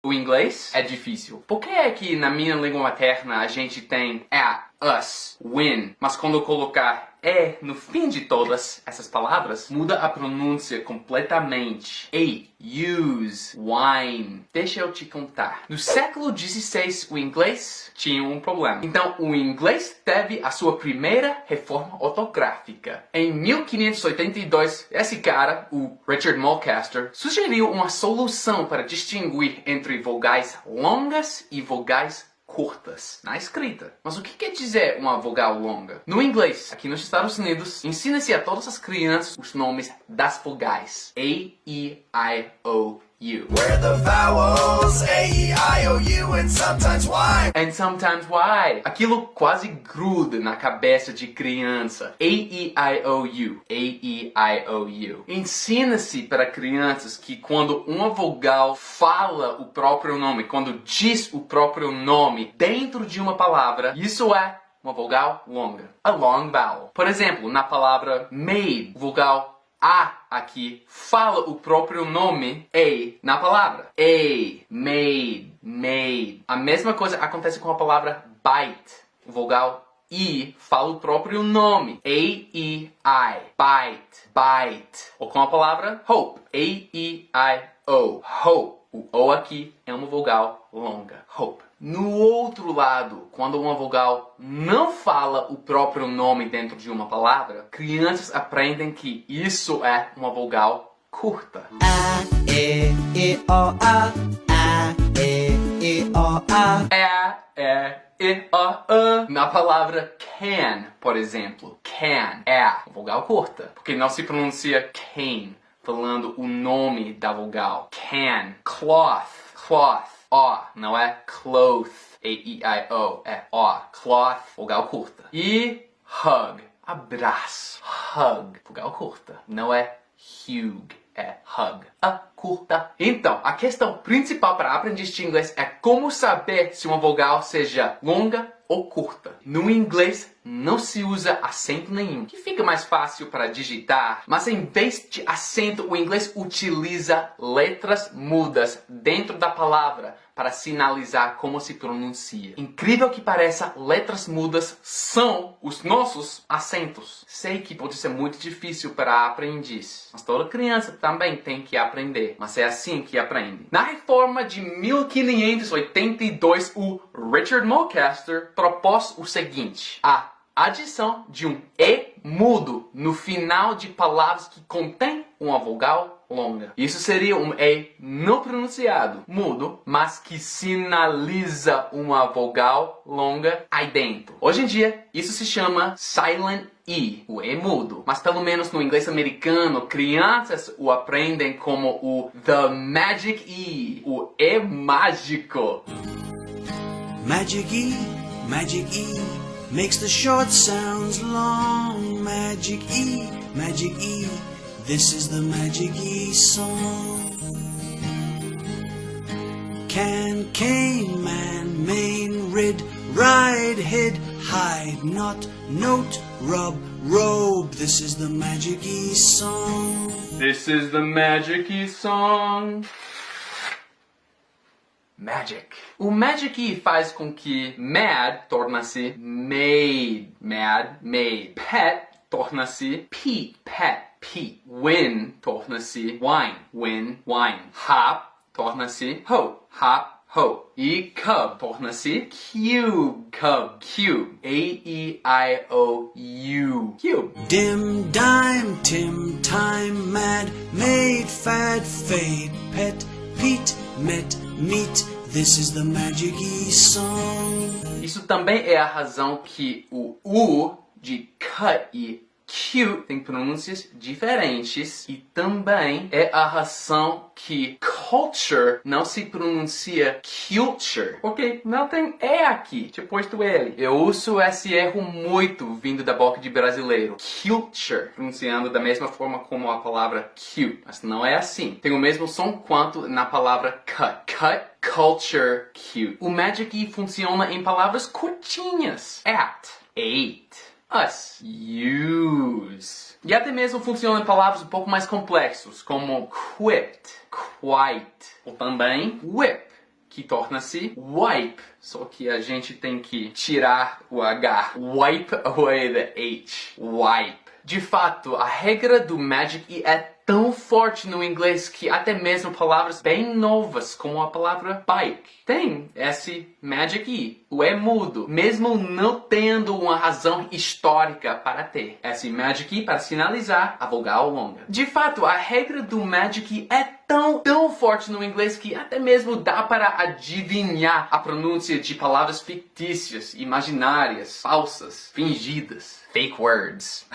O inglês é difícil. Por que é que na minha língua materna a gente tem at, us, when, mas quando eu colocar é no fim de todas essas palavras, muda a pronúncia completamente. Ate, use, wine. Deixa eu te contar. No século XVI, o inglês tinha um problema. Então, o inglês teve a sua primeira reforma ortográfica. Em 1582, esse cara, o Richard Mulcaster, sugeriu uma solução para distinguir entre vogais longas e vogais curtas na escrita. Mas o que quer dizer uma vogal longa? No inglês, aqui nos Estados Unidos, ensina-se a todas as crianças os nomes das vogais. A, E, I, O, U. Where the vowels A, E, I, O, U and sometimes Y. And sometimes why? Aquilo quase gruda na cabeça de criança. A, E, I, O, U. A, E, I, O, U. Ensina-se para crianças que quando uma vogal fala o próprio nome, quando diz o próprio nome dentro de uma palavra, isso é uma vogal longa. A long vowel. Por exemplo, na palavra made, vogal A aqui fala o próprio nome A na palavra. A, made, made. A mesma coisa acontece com a palavra bite. O vogal I fala o próprio nome. A, E, I. Bite, bite. Ou com a palavra hope. A, E, I, O. Hope. O O aqui é uma vogal longa. Hope. No outro lado, quando uma vogal não fala o próprio nome dentro de uma palavra, crianças aprendem que isso é uma vogal curta. A, E, I, O, A. A, E, I, O, A. E, O, Na palavra can, por exemplo. Can é uma vogal curta, porque não se pronuncia can, falando o nome da vogal. Can. Cloth. Cloth. O, não é cloth. A-E-I-O. É O. Cloth. Vogal curta. E hug. Abraço. Hug. Vogal curta. Não é hug. É hug. A curta. Então, a questão principal para aprender inglês é como saber se uma vogal seja longa ou curta. No inglês não se usa acento nenhum, que fica mais fácil para digitar, mas em vez de acento, o inglês utiliza letras mudas dentro da palavra para sinalizar como se pronuncia. Incrível que pareça, letras mudas são os nossos acentos. Sei que pode ser muito difícil para aprendiz, mas toda criança também tem que aprender, mas é assim que aprende. Na reforma de 1582, o Richard Mulcaster propôs o seguinte: a adição de um E mudo no final de palavras que contém uma vogal longa. Isso seria um E não pronunciado, mudo, mas que sinaliza uma vogal longa aí dentro. Hoje em dia, isso se chama silent E, o E mudo. Mas pelo menos no inglês americano, crianças o aprendem como o The Magic E, o E mágico. Magic E, makes the short sounds long. Magic E, this is the Magic E song. Can, cane, man, main, rid, ride, hid, hide, not, note, rub, robe. This is the Magic E song. This is the Magic E song. Magic. O Magic E faz com que mad torna-se made. Mad, made. Pet torna-se pet. Pet, pet. Win torna-se wine. Win, wine. Hop torna-se ho. Hop, ho. E cub torna-se cube. Cub, cube. A-E-I-O-U. Cube. Dim, dime, tim, time, mad, made, fad, fade, pet, Pete, met, meet. This is the Magic E song. Isso também é a razão que o U de cut e cute tem pronúncias diferentes, e também é a razão que culture não se pronuncia culture, porque não tem E aqui, depois do L. Eu uso esse erro muito vindo da boca de brasileiro. Culture, pronunciando da mesma forma como a palavra cute, mas não é assim. Tem o mesmo som quanto na palavra cut. Cut, culture, cute. O Magic E funciona em palavras curtinhas. At, ate, us, use. E até mesmo funciona em palavras um pouco mais complexos, como quit, quite, ou também whip, que torna-se wipe. Só que a gente tem que tirar o H. Wipe away the H. Wipe. De fato, a regra do Magic E é tão forte no inglês que até mesmo palavras bem novas, como a palavra bike, tem esse Magic E. O E mudo, mesmo não tendo uma razão histórica para ter esse Magic E para sinalizar a vogal longa. De fato, a regra do Magic E é tão forte no inglês que até mesmo dá para adivinhar a pronúncia de palavras fictícias, imaginárias, falsas, fingidas, fake words.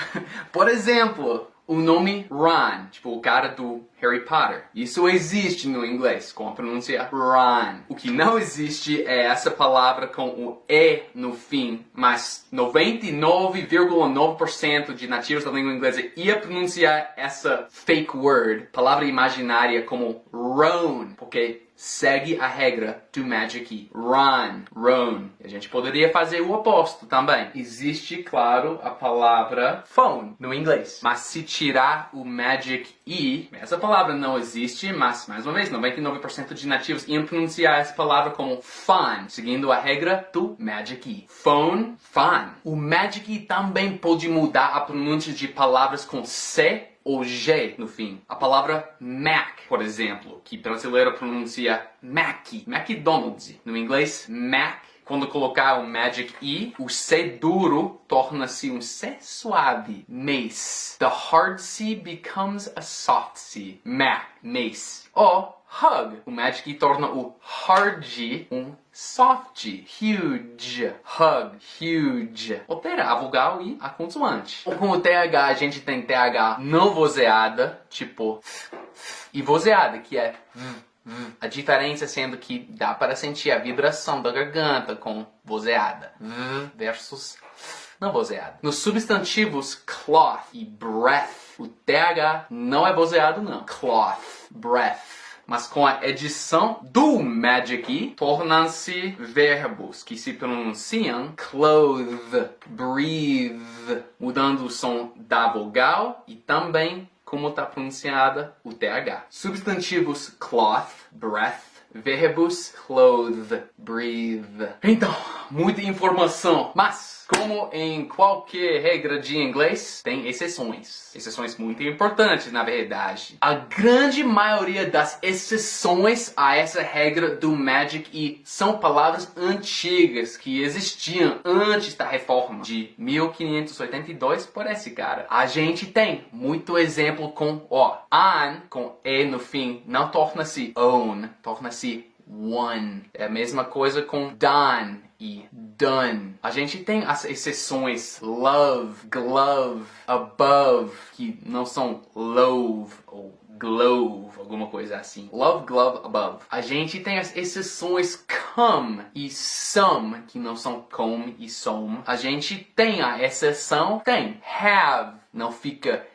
Por exemplo, o nome Ron, tipo o cara do Harry Potter. Isso existe no inglês, com a pronúncia Ron. O que não existe é essa palavra com o E no fim, mas 99,9% de nativos da língua inglesa ia pronunciar essa fake word, palavra imaginária, como Ron, porque segue a regra do Magic E. Ron, Ron. A gente poderia fazer o oposto também. Existe, claro, a palavra phone no inglês. Mas se tirar o Magic E, essa palavra não existe, mas, mais uma vez, 99% de nativos iam pronunciar essa palavra como fun, seguindo a regra do Magic E. Phone, fun. O Magic E também pode mudar a pronúncia de palavras com C ou G no fim. A palavra Mac, por exemplo, que brasileiro pronuncia Mac, McDonald's. No inglês, Mac. Quando colocar o Magic E, o C duro torna-se um C suave. Mace. The hard C becomes a soft C. Mac, mace. Ou hug. O Magic E torna o hard G um soft. Huge. Hug. Huge. Altera a vogal e a consoante. Com o TH, a gente tem TH não vozeada, tipo e vozeada, que é a diferença sendo que dá para sentir a vibração da garganta com vozeada. Versus não vozeada. Nos substantivos cloth e breath, o TH não é vozeado não. Cloth, breath. Mas com a edição do Magic E, tornam-se verbos que se pronunciam clothe, breathe, mudando o som da vogal e também como está pronunciada o TH. Substantivos cloth, breath, verbos clothe, breathe. Então, muita informação, mas como em qualquer regra de inglês, tem exceções. Exceções muito importantes, na verdade. A grande maioria das exceções a essa regra do Magic E são palavras antigas que existiam antes da reforma de 1582 por esse cara. A gente tem muito exemplo com on, com E no fim, não torna-se own, torna-se one. É a mesma coisa com done e done. A gente tem as exceções love, glove, above, que não são love ou glove, alguma coisa assim. Love, glove, above. A gente tem as exceções come e some, que não são come e some. A gente tem a exceção, tem have, não fica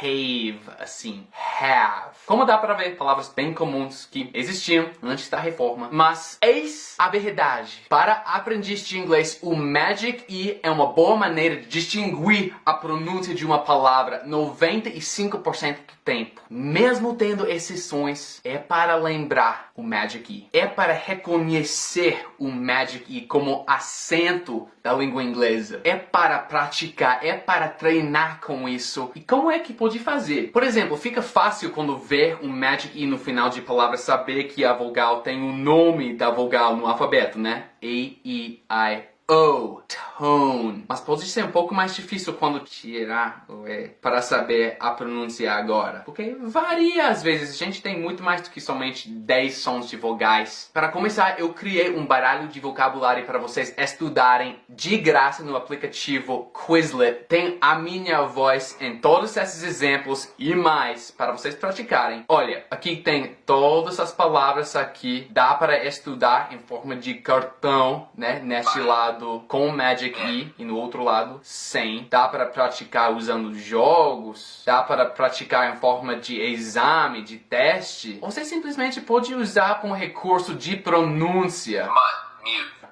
have, assim, have. Como dá para ver, palavras bem comuns que existiam antes da reforma. Mas eis a verdade. Para aprendiz de inglês, o Magic E é uma boa maneira de distinguir a pronúncia de uma palavra 95% do tempo. Mesmo tendo exceções, é para lembrar o Magic E. É para reconhecer o Magic E como acento da língua inglesa. É para praticar, é para treinar com isso. E como é que pode fazer? Por exemplo, fica fácil quando ver um Magic E no final de palavras saber que a vogal tem o nome da vogal no alfabeto, né? A, E, I, O, tone. Mas pode ser um pouco mais difícil quando tirar o E para saber a pronúncia agora. Porque varia às vezes. A gente tem muito mais do que somente 10 sons de vogais. Para começar, eu criei um baralho de vocabulário para vocês estudarem de graça no aplicativo Quizlet. Tem a minha voz em todos esses exemplos e mais para vocês praticarem. Olha, aqui tem todas as palavras aqui. Dá para estudar em forma de cartão, né? Neste lado com o Magic E no outro lado sem. Dá para praticar usando jogos, dá para praticar em forma de exame, de teste. Você simplesmente pode usar como recurso de pronúncia. Mute.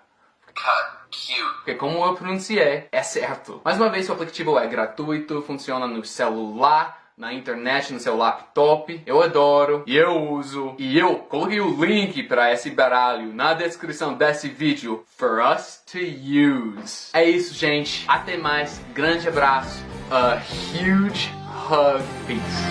Cut. Cute. Porque como eu pronunciei, é certo. Mais uma vez, o aplicativo é gratuito, funciona no celular, na internet, no seu laptop. Eu adoro e eu uso. E eu coloquei o link para esse baralho na descrição desse vídeo for us to use. É isso, gente. Até mais. Grande abraço. A huge hug. Peace.